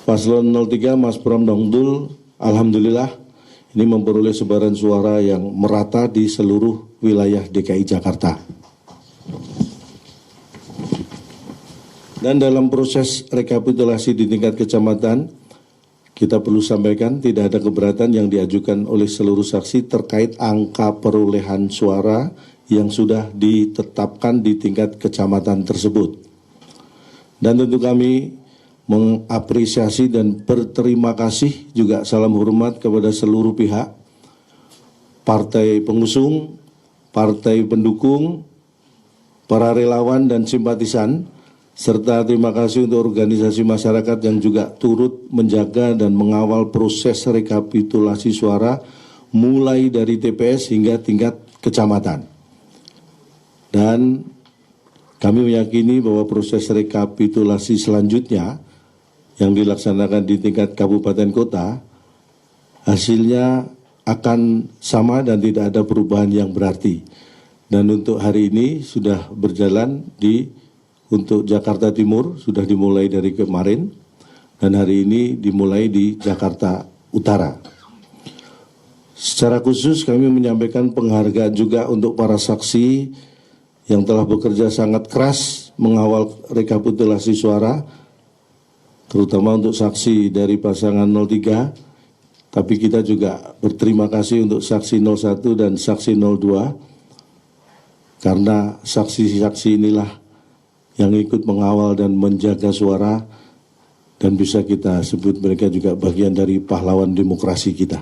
Paslon 03 Mas Pram Dongdul, alhamdulillah ini memperoleh sebaran suara yang merata di seluruh wilayah DKI Jakarta. Dan dalam proses rekapitulasi di tingkat kecamatan, kita perlu sampaikan tidak ada keberatan yang diajukan oleh seluruh saksi terkait angka perolehan suara yang sudah ditetapkan di tingkat kecamatan tersebut. Dan tentu kami mengapresiasi dan berterima kasih juga salam hormat kepada seluruh pihak, partai pengusung, partai pendukung, para relawan dan simpatisan, serta terima kasih untuk organisasi masyarakat yang juga turut menjaga dan mengawal proses rekapitulasi suara mulai dari TPS hingga tingkat kecamatan. Dan kami meyakini bahwa proses rekapitulasi selanjutnya yang dilaksanakan di tingkat kabupaten kota, hasilnya akan sama dan tidak ada perubahan yang berarti. Dan untuk hari ini sudah berjalan untuk Jakarta Timur, sudah dimulai dari kemarin, dan hari ini dimulai di Jakarta Utara. Secara khusus kami menyampaikan penghargaan juga untuk para saksi yang telah bekerja sangat keras mengawal rekapitulasi suara, terutama untuk saksi dari pasangan 03, tapi kita juga berterima kasih untuk saksi 01 dan saksi 02, karena saksi-saksi inilah yang ikut mengawal dan menjaga suara, dan bisa kita sebut mereka juga bagian dari pahlawan demokrasi kita.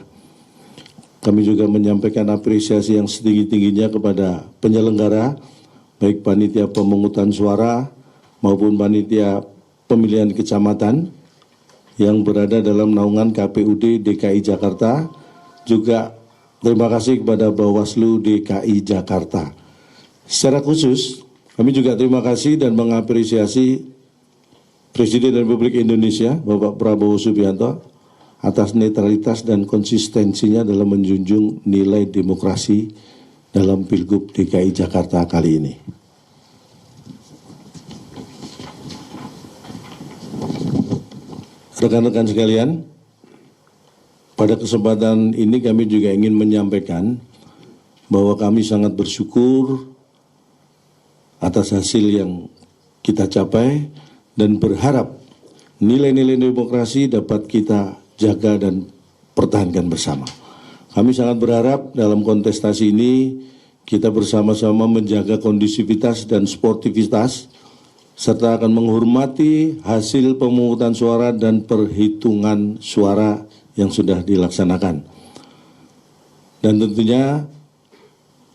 Kami juga menyampaikan apresiasi yang setinggi-tingginya kepada penyelenggara, baik panitia pemungutan suara maupun panitia pemilihan kecamatan yang berada dalam naungan KPUD DKI Jakarta. Juga terima kasih kepada Bawaslu DKI Jakarta. Secara khusus, kami juga terima kasih dan mengapresiasi Presiden Republik Indonesia, Bapak Prabowo Subianto, atas netralitas dan konsistensinya dalam menjunjung nilai demokrasi dalam Pilgub DKI Jakarta kali ini. Rekan-rekan sekalian, pada kesempatan ini kami juga ingin menyampaikan bahwa kami sangat bersyukur atas hasil yang kita capai dan berharap nilai-nilai demokrasi dapat kita jaga dan pertahankan bersama. Kami sangat berharap dalam kontestasi ini kita bersama-sama menjaga kondisivitas dan sportivitas, serta akan menghormati hasil pemungutan suara dan perhitungan suara yang sudah dilaksanakan. Dan tentunya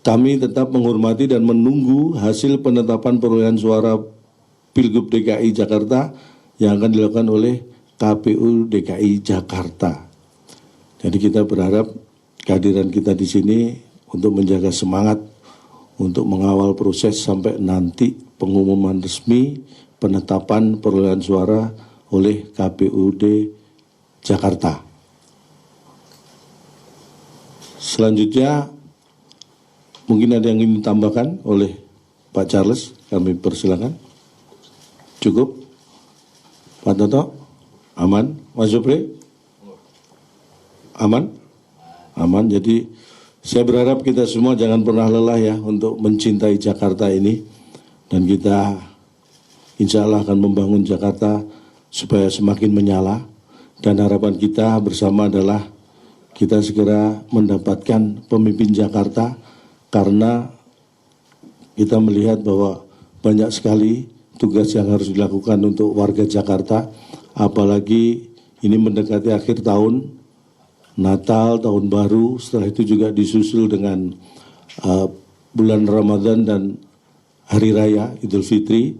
kami tetap menghormati dan menunggu hasil penetapan perolehan suara Pilgub DKI Jakarta yang akan dilakukan oleh KPU DKI Jakarta. Jadi kita berharap kehadiran kita di sini untuk menjaga semangat untuk mengawal proses sampai nanti pengumuman resmi penetapan perolehan suara oleh KPUD Jakarta. Selanjutnya mungkin ada yang ingin ditambahkan oleh Pak Charles, kami persilakan. Cukup? Pak Toto? Aman? Mas Supri? Aman? Aman, jadi saya berharap kita semua jangan pernah lelah ya untuk mencintai Jakarta ini. Dan kita insya Allah akan membangun Jakarta supaya semakin menyala. Dan harapan kita bersama adalah kita segera mendapatkan pemimpin Jakarta, karena kita melihat bahwa banyak sekali tugas yang harus dilakukan untuk warga Jakarta, apalagi ini mendekati akhir tahun, Natal, Tahun Baru, setelah itu juga disusul dengan bulan Ramadan dan Hari Raya Idul Fitri,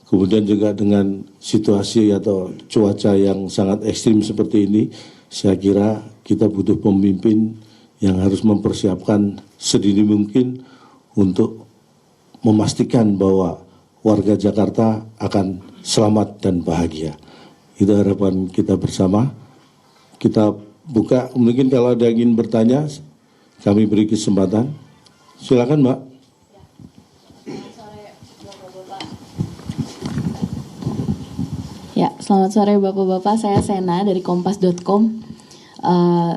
kemudian juga dengan situasi atau cuaca yang sangat ekstrim seperti ini, saya kira kita butuh pemimpin yang harus mempersiapkan sedini mungkin untuk memastikan bahwa warga Jakarta akan selamat dan bahagia. Itu harapan kita bersama. Kita buka, mungkin kalau ada yang ingin bertanya, kami beri kesempatan. Silakan Mbak. Selamat sore Bapak-Bapak, saya Sena dari kompas.com.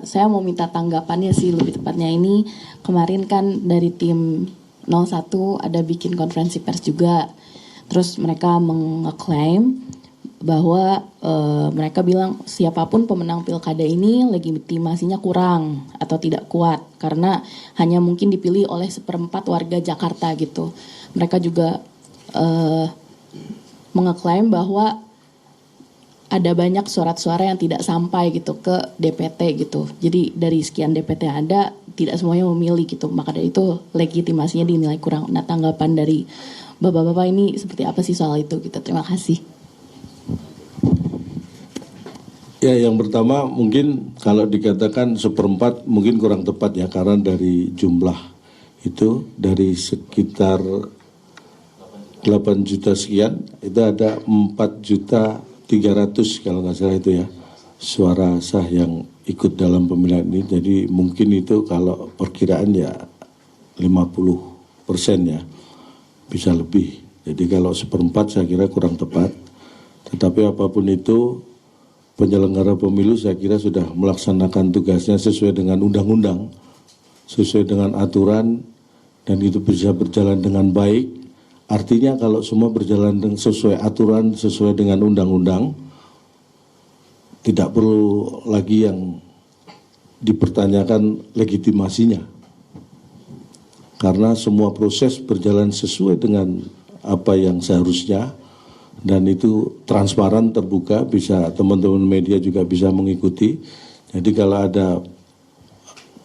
Saya mau minta tanggapannya sih lebih tepatnya ini. Kemarin kan dari tim 01 ada bikin konferensi pers juga. Terus mereka mengeklaim bahwa mereka bilang siapapun pemenang pilkada ini legitimasinya kurang atau tidak kuat karena hanya mungkin dipilih oleh 1/4 warga Jakarta gitu. Mereka juga mengeklaim bahwa ada banyak surat-suara yang tidak sampai gitu ke DPT gitu. Jadi dari sekian DPT yang ada tidak semuanya memilih gitu. Maka dari itu legitimasinya dinilai kurang. Nah, tanggapan dari Bapak-bapak ini seperti apa sih soal itu gitu. Terima kasih. Ya, yang pertama mungkin kalau dikatakan 1/4 mungkin kurang tepat ya, karena dari jumlah itu dari sekitar 8 juta sekian itu ada 4.300.000 kalau nggak salah itu ya suara sah yang ikut dalam pemilihan ini. Jadi mungkin itu kalau perkiraan ya 50% ya, bisa lebih. Jadi kalau 1/4 saya kira kurang tepat. Tetapi apapun itu, penyelenggara pemilu saya kira sudah melaksanakan tugasnya sesuai dengan undang-undang, sesuai dengan aturan, dan itu bisa berjalan dengan baik. Artinya kalau semua berjalan sesuai aturan, sesuai dengan undang-undang, tidak perlu lagi yang dipertanyakan legitimasinya. Karena semua proses berjalan sesuai dengan apa yang seharusnya, dan itu transparan, terbuka, bisa teman-teman media juga bisa mengikuti. Jadi kalau ada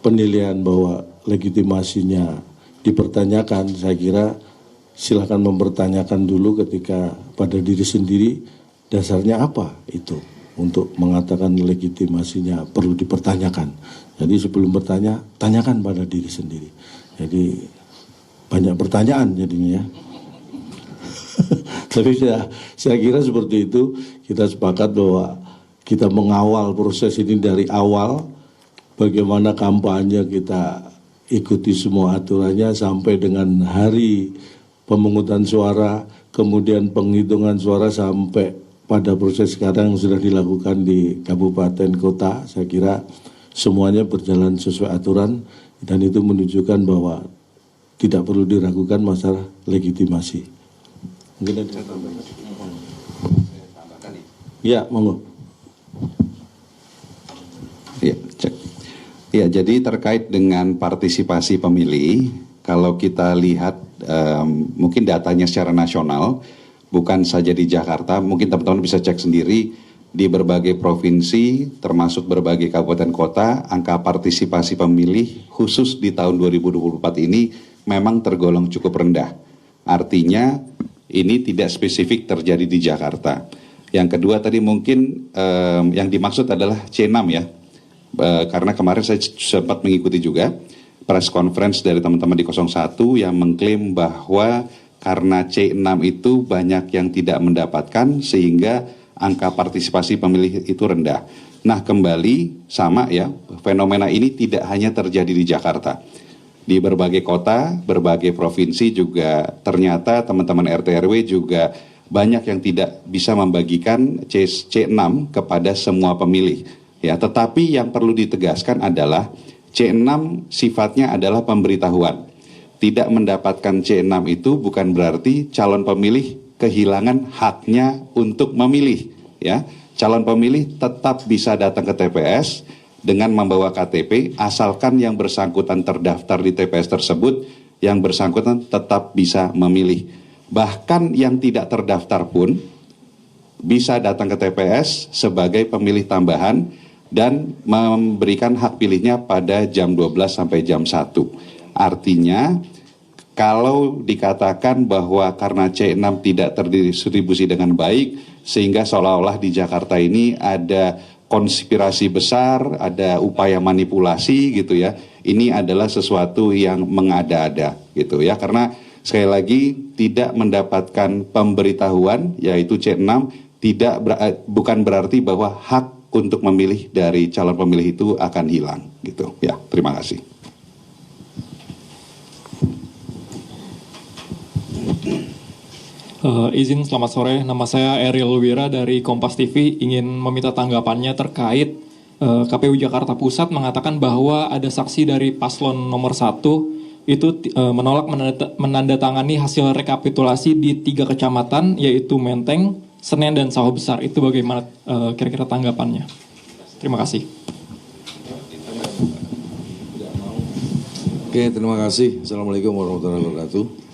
penilaian bahwa legitimasinya dipertanyakan, saya kira silakan mempertanyakan dulu ketika pada diri sendiri dasarnya apa itu untuk mengatakan legitimasinya perlu dipertanyakan. Jadi sebelum bertanya, tanyakan pada diri sendiri. Jadi banyak pertanyaan jadinya ya. Tapi saya kira seperti itu, kita sepakat bahwa kita mengawal proses ini dari awal, bagaimana kampanye kita ikuti semua aturannya sampai dengan hari pemungutan suara, kemudian penghitungan suara sampai pada proses sekarang yang sudah dilakukan di kabupaten kota. Saya kira semuanya berjalan sesuai aturan dan itu menunjukkan bahwa tidak perlu diragukan masalah legitimasi. Mungkin ada tambahan. Ya, monggo. Ya, cek. Ya, jadi terkait dengan partisipasi pemilih, kalau kita lihat mungkin datanya secara nasional, bukan saja di Jakarta, mungkin teman-teman bisa cek sendiri di berbagai provinsi, termasuk berbagai kabupaten kota, angka partisipasi pemilih khusus di tahun 2024 ini memang tergolong cukup rendah. Artinya ini tidak spesifik terjadi di Jakarta. Yang kedua tadi mungkin yang dimaksud adalah C6 ya, karena kemarin saya sempat mengikuti juga press conference dari teman-teman di 01 yang mengklaim bahwa karena C6 itu banyak yang tidak mendapatkan sehingga angka partisipasi pemilih itu rendah. Nah, kembali sama ya, fenomena ini tidak hanya terjadi di Jakarta. Di berbagai kota, berbagai provinsi juga ternyata teman-teman RT RW juga banyak yang tidak bisa membagikan C6 kepada semua pemilih. Ya, tetapi yang perlu ditegaskan adalah C6 sifatnya adalah pemberitahuan. Tidak mendapatkan C6 itu bukan berarti calon pemilih kehilangan haknya untuk memilih. Ya, calon pemilih tetap bisa datang ke TPS dengan membawa KTP, asalkan yang bersangkutan terdaftar di TPS tersebut, yang bersangkutan tetap bisa memilih. Bahkan yang tidak terdaftar pun bisa datang ke TPS sebagai pemilih tambahan dan memberikan hak pilihnya pada jam 12 sampai jam 1. Artinya, kalau dikatakan bahwa karena C6 tidak terdistribusi dengan baik, sehingga seolah-olah di Jakarta ini ada konspirasi besar, ada upaya manipulasi gitu ya. Ini adalah sesuatu yang mengada-ada gitu ya. Karena sekali lagi tidak mendapatkan pemberitahuan yaitu C6 bukan berarti bahwa hak untuk memilih dari calon pemilih itu akan hilang gitu ya. Terima kasih. Izin selamat sore, nama saya Eril Wira dari Kompas TV, ingin meminta tanggapannya terkait KPU Jakarta Pusat mengatakan bahwa ada saksi dari paslon nomor 1 itu menolak menandatangani hasil rekapitulasi di 3 kecamatan yaitu Menteng, Senen, dan Sawah Besar. Itu bagaimana kira-kira tanggapannya? Terima kasih. Oke, terima kasih. Assalamualaikum warahmatullahi wabarakatuh.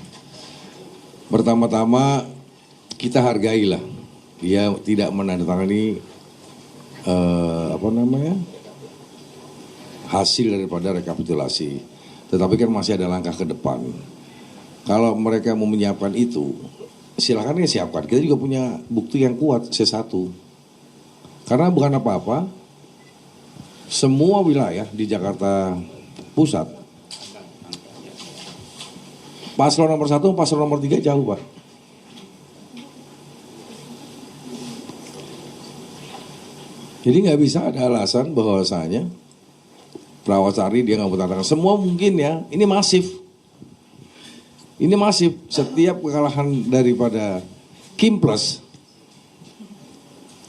Pertama-tama kita hargailah dia tidak menandatangani hasil daripada rekapitulasi. Tetapi kan masih ada langkah ke depan. Kalau mereka mau menyiapkan itu, silakan ya siapkan. Kita juga punya bukti yang kuat C1. Karena bukan apa-apa, semua wilayah di Jakarta Pusat paslon nomor 1, paslon nomor 3 jauh, Pak. Jadi nggak bisa ada alasan bahwasanya Prawasari dia nggak mau tanda tangan. Semua mungkin ya, ini masif. Ini masif. Setiap kekalahan daripada Kim Plus,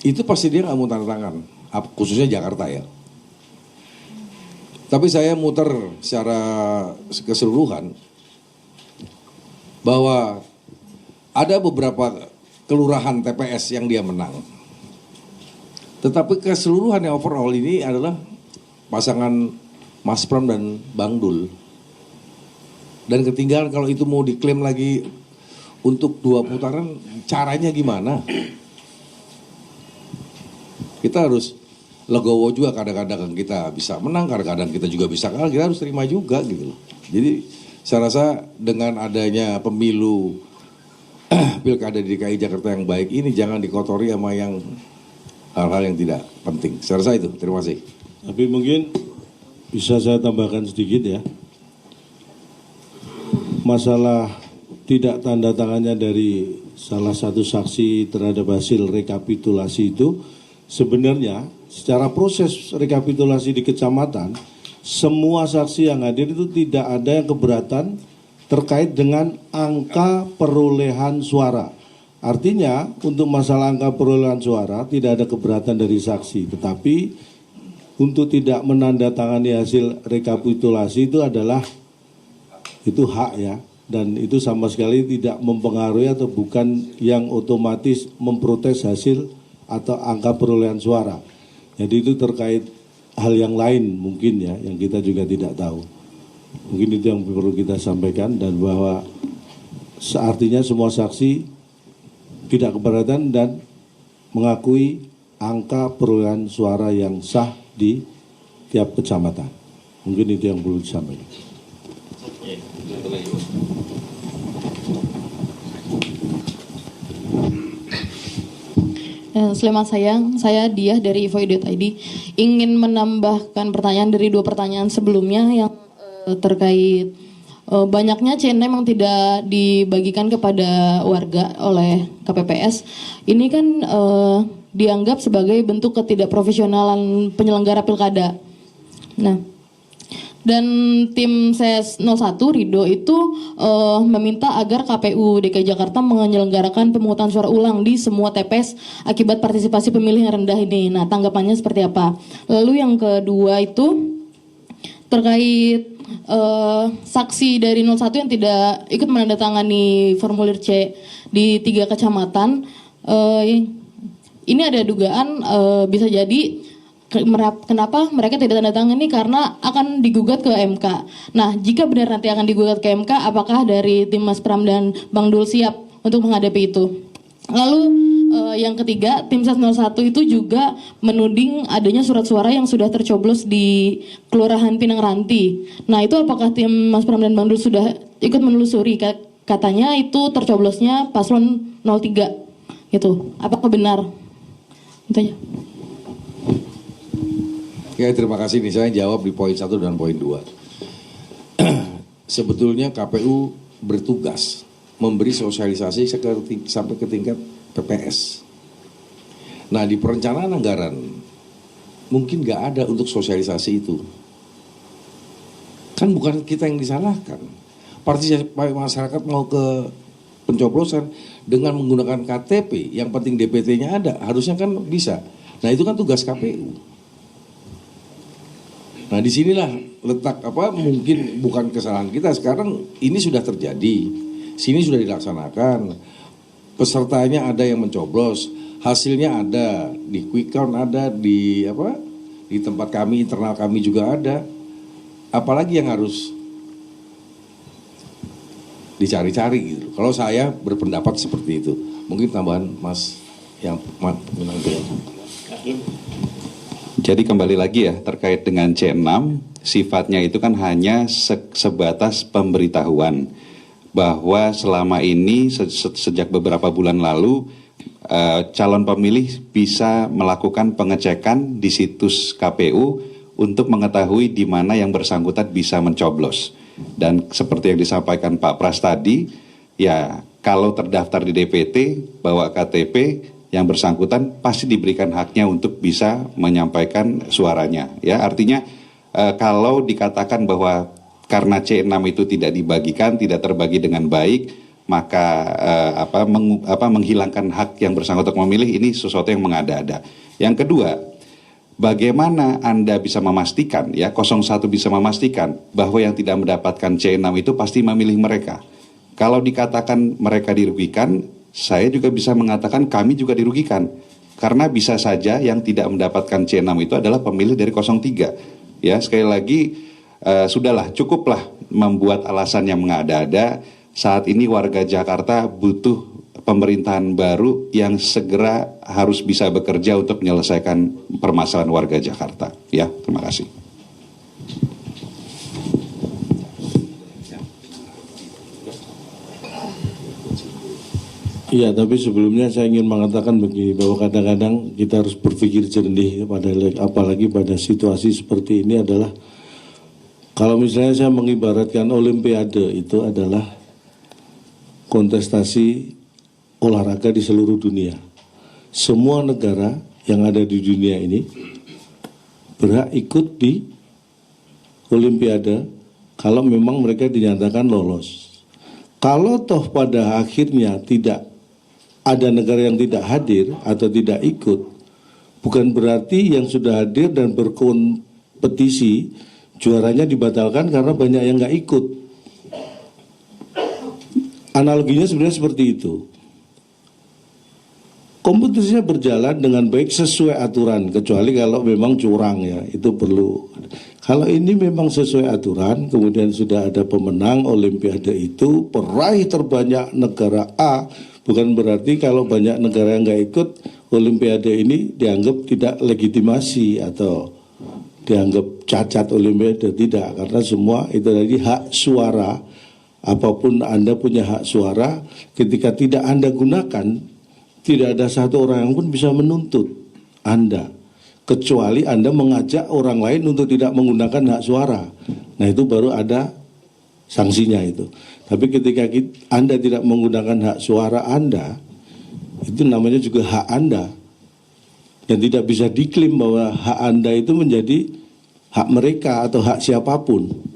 itu pasti dia nggak mau tanda tangan. Khususnya Jakarta ya. Tapi saya muter secara keseluruhan, bahwa ada beberapa kelurahan TPS yang dia menang. Tetapi keseluruhan yang overall ini adalah pasangan Mas Pram dan Bang Dul. Dan ketinggalan kalau itu mau diklaim lagi untuk 2 putaran, caranya gimana? Kita harus legowo juga, kadang-kadang kita bisa menang, kadang-kadang kita juga bisa kalah, kita harus terima juga gitu loh. Jadi saya rasa dengan adanya pemilu pilkada di DKI Jakarta yang baik ini jangan dikotori sama yang hal-hal yang tidak penting. Saya rasa itu. Terima kasih. Tapi mungkin bisa saya tambahkan sedikit ya. Masalah tidak tanda tangannya dari salah satu saksi terhadap hasil rekapitulasi itu sebenarnya secara proses rekapitulasi di kecamatan, semua saksi yang hadir itu tidak ada yang keberatan terkait dengan angka perolehan suara. Artinya untuk masalah angka perolehan suara tidak ada keberatan dari saksi. Tetapi untuk tidak menandatangani hasil rekapitulasi itu adalah hak ya. Dan itu sama sekali tidak mempengaruhi atau bukan yang otomatis memprotes hasil atau angka perolehan suara. Jadi itu terkait hal yang lain mungkin ya, yang kita juga tidak tahu. Mungkin itu yang perlu kita sampaikan, dan bahwa artinya semua saksi tidak keberatan dan mengakui angka perolehan suara yang sah di tiap kecamatan. Mungkin itu yang perlu disampaikan. Selamat siang, saya Diah dari Ivo.id. Ingin menambahkan pertanyaan dari 2 pertanyaan sebelumnya yang terkait banyaknya C6 yang tidak dibagikan kepada warga oleh KPPS. Ini kan dianggap sebagai bentuk ketidakprofesionalan penyelenggara pilkada. Nah, dan tim SES 01 Rido itu meminta agar KPU DKI Jakarta menyelenggarakan pemungutan suara ulang di semua TPS akibat partisipasi pemilih yang rendah ini. Nah, tanggapannya seperti apa? Lalu yang kedua itu terkait saksi dari 01 yang tidak ikut menandatangani formulir C di 3 kecamatan. Ini ada dugaan bisa jadi kenapa mereka tidak tanda tangan ini karena akan digugat ke MK. Nah, jika benar nanti akan digugat ke MK, apakah dari tim Mas Pram dan Bang Dul siap untuk menghadapi itu? Lalu yang ketiga, tim SES 01 itu juga menuding adanya surat suara yang sudah tercoblos di Kelurahan Pinang Ranti. Nah, itu apakah tim Mas Pram dan Bang Dul sudah ikut menelusuri? Katanya itu tercoblosnya paslon 03 gitu. Apakah benar? Itu aja. Oke, terima kasih nih. Saya jawab di poin 1 dan poin 2. Sebetulnya KPU bertugas memberi sosialisasi sampai ke tingkat PPS. Nah, di perencanaan anggaran mungkin nggak ada untuk sosialisasi itu. Kan bukan kita yang disalahkan. Partisipasi masyarakat mau ke pencoblosan dengan menggunakan KTP, yang penting DPT-nya ada, harusnya kan bisa. Nah itu kan tugas KPU. Nah disinilah letak mungkin bukan kesalahan kita, sekarang ini sudah terjadi, sini sudah dilaksanakan, pesertanya ada yang mencoblos, hasilnya ada di quick count, ada di tempat kami, internal kami juga ada, apalagi yang harus dicari-cari gitu. Kalau saya berpendapat seperti itu, mungkin tambahan Mas yang Jadi kembali lagi ya, terkait dengan C6, sifatnya itu kan hanya sebatas pemberitahuan bahwa selama ini sejak beberapa bulan lalu calon pemilih bisa melakukan pengecekan di situs KPU untuk mengetahui di mana yang bersangkutan bisa mencoblos. Dan seperti yang disampaikan Pak Pras tadi, ya kalau terdaftar di DPT, bawa KTP, yang bersangkutan pasti diberikan haknya untuk bisa menyampaikan suaranya. Ya, artinya kalau dikatakan bahwa karena C6 itu tidak dibagikan, tidak terbagi dengan baik, maka menghilangkan hak yang bersangkutan memilih, ini sesuatu yang mengada-ada. Yang kedua, bagaimana Anda bisa memastikan, ya 01 bisa memastikan bahwa yang tidak mendapatkan C6 itu pasti memilih mereka. Kalau dikatakan mereka dirugikan, saya juga bisa mengatakan kami juga dirugikan. Karena bisa saja yang tidak mendapatkan C6 itu adalah pemilih dari 03. Ya, sekali lagi sudahlah, cukuplah membuat alasan yang mengada-ada. Saat ini warga Jakarta butuh pemerintahan baru yang segera harus bisa bekerja untuk menyelesaikan permasalahan warga Jakarta. Ya, terima kasih. Iya, tapi sebelumnya saya ingin mengatakan begini, bahwa kadang-kadang kita harus berpikir jernih, apalagi pada situasi seperti ini adalah, kalau misalnya saya mengibaratkan Olimpiade itu adalah kontestasi olahraga di seluruh dunia. Semua negara yang ada di dunia ini berhak ikut di Olimpiade kalau memang mereka dinyatakan lolos. Kalau toh pada akhirnya tidak ada negara yang tidak hadir atau tidak ikut, bukan berarti yang sudah hadir dan berkompetisi juaranya dibatalkan karena banyak yang nggak ikut. Analoginya sebenarnya seperti itu. Kompetisinya berjalan dengan baik sesuai aturan, kecuali kalau memang curang, ya itu perlu. Kalau ini memang sesuai aturan, kemudian sudah ada pemenang Olimpiade itu, peraih terbanyak negara A, bukan berarti kalau banyak negara yang nggak ikut Olimpiade ini dianggap tidak legitimasi atau dianggap cacat Olimpiade. Tidak, karena semua itu tadi hak suara. Apapun Anda punya hak suara, ketika tidak Anda gunakan, tidak ada satu orang yang pun bisa menuntut Anda, kecuali Anda mengajak orang lain untuk tidak menggunakan hak suara. Nah itu baru ada sanksinya itu. Tapi ketika Anda tidak menggunakan hak suara Anda, itu namanya juga hak Anda. Dan tidak bisa diklaim bahwa hak Anda itu menjadi hak mereka atau hak siapapun.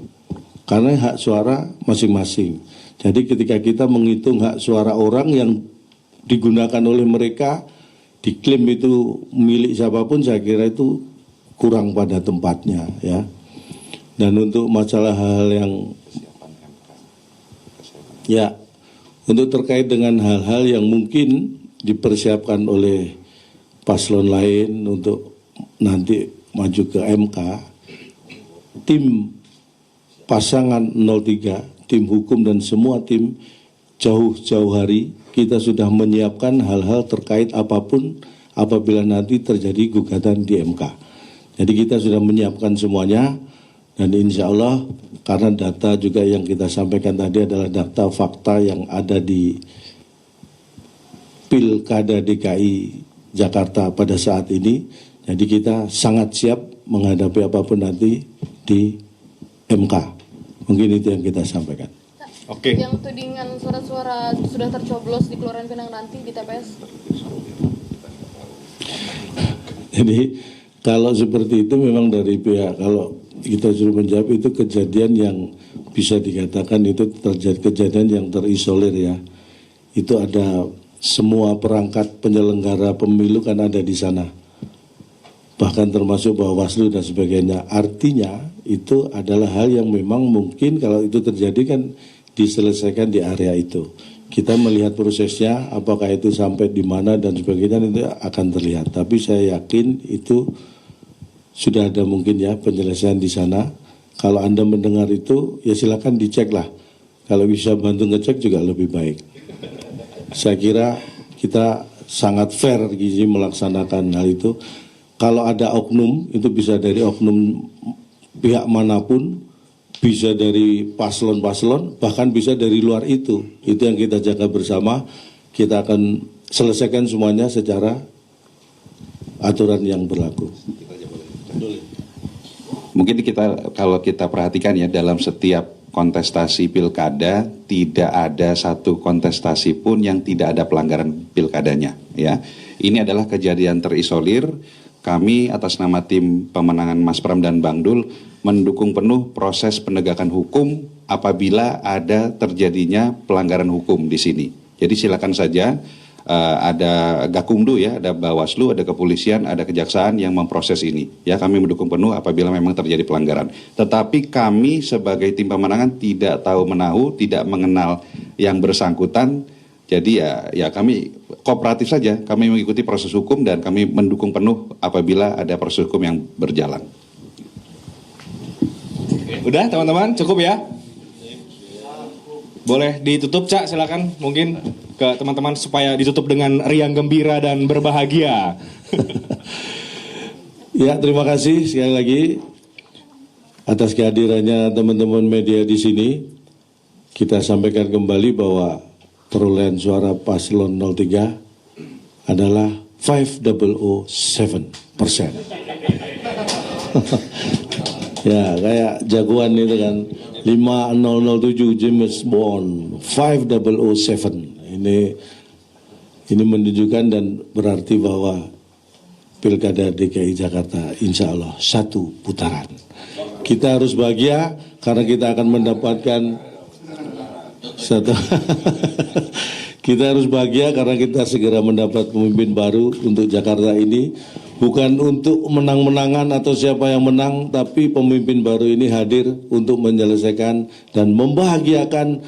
Karena hak suara masing-masing. Jadi ketika kita menghitung hak suara orang yang digunakan oleh mereka, diklaim itu milik siapapun, saya kira itu kurang pada tempatnya, ya. Dan untuk masalah hal yang ya, untuk terkait dengan hal-hal yang mungkin dipersiapkan oleh paslon lain untuk nanti maju ke MK, tim pasangan 03, tim hukum dan semua tim jauh-jauh hari kita sudah menyiapkan hal-hal terkait apapun apabila nanti terjadi gugatan di MK. Jadi kita sudah menyiapkan semuanya, dan insya Allah karena data juga yang kita sampaikan tadi adalah data fakta yang ada di Pilkada DKI Jakarta pada saat ini. Jadi kita sangat siap menghadapi apapun nanti di MK. Mungkin itu yang kita sampaikan. Oke. Yang tudingan surat-suara sudah tercoblos di Kelurahan Pinang nanti di TPS. Jadi kalau seperti itu memang dari pihak, kalau kita suruh menjawab itu kejadian yang bisa dikatakan itu terjadi kejadian yang terisolir, ya. itu ada semua perangkat penyelenggara pemilu kan ada di sana. Bahkan termasuk Bawaslu dan sebagainya. Artinya itu adalah hal yang memang mungkin kalau itu terjadi kan diselesaikan di area itu. Kita melihat prosesnya, apakah itu sampai di mana dan sebagainya nanti akan terlihat. Tapi saya yakin itu sudah ada mungkin ya penyelesaian di sana. Kalau Anda mendengar itu ya silakan dicek lah. Kalau bisa bantu ngecek juga lebih baik. Saya kira kita sangat fair Gizi melaksanakan hal itu. Kalau ada oknum, itu bisa dari oknum pihak manapun, bisa dari paslon-paslon, bahkan bisa dari luar itu. Itu yang kita jaga bersama. Kita akan selesaikan semuanya secara aturan yang berlaku. Mungkin kalau kita perhatikan ya, dalam setiap kontestasi pilkada tidak ada satu kontestasi pun yang tidak ada pelanggaran pilkadanya ya. Ini adalah kejadian terisolir. Kami atas nama tim pemenangan Mas Pram dan Bang Dul mendukung penuh proses penegakan hukum apabila ada terjadinya pelanggaran hukum di sini. Jadi silakan saja ada Gakumdu ya, ada Bawaslu, ada kepolisian, ada kejaksaan yang memproses ini. Ya, kami mendukung penuh apabila memang terjadi pelanggaran. Tetapi kami sebagai tim pemenangan tidak tahu menahu, tidak mengenal yang bersangkutan. Jadi ya kami kooperatif saja. Kami mengikuti proses hukum dan kami mendukung penuh apabila ada proses hukum yang berjalan. Udah teman-teman, cukup ya? Boleh ditutup, Cak, silakan mungkin ke teman-teman supaya ditutup dengan riang gembira dan berbahagia. Ya, terima kasih sekali lagi atas kehadirannya teman-teman media di sini. Kita sampaikan kembali bahwa perolehan suara paslon 03 adalah 507%. Ya, kayak jagoan itu kan 5007 James Bond 5007. Ini menunjukkan dan berarti bahwa Pilkada DKI Jakarta insya Allah satu putaran. Kita harus bahagia karena kita akan mendapatkan satu. Kita harus bahagia karena kita segera mendapat pemimpin baru untuk Jakarta ini. Bukan untuk menang-menangan atau siapa yang menang, tapi pemimpin baru ini hadir untuk menyelesaikan dan membahagiakan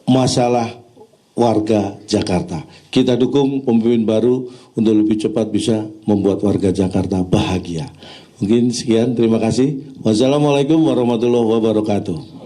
masalah warga Jakarta. Kita dukung pemimpin baru untuk lebih cepat bisa membuat warga Jakarta bahagia. Mungkin sekian, terima kasih. Wassalamualaikum warahmatullahi wabarakatuh.